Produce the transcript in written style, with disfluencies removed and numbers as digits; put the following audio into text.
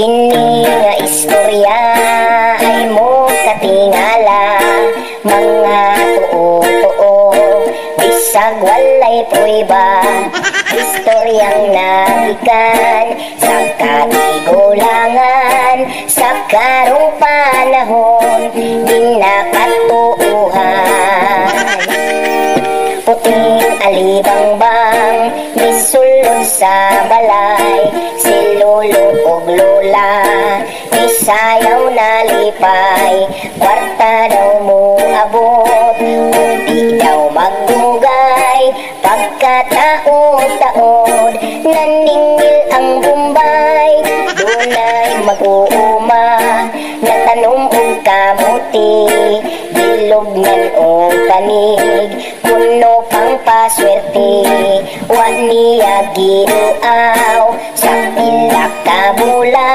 Kini nga istorya ay mo katingala, mga tuo-tuo bisag walay prueba. Istoryang nagikan sa katigulangan, sa karong panahon di nakatuuhan. Puting alibangbang misulod sa balay, si lolo ug lola isayaw na lipay. Kwarta daw mo abot kung di daw magdugay, pagkataod-taod naningil ang Bombay. Dunay mag-uuma na tanom ug kamuti, bilognan o panig, kuno pang paswerte. Wa niya ginuaw sa pila ka bulan.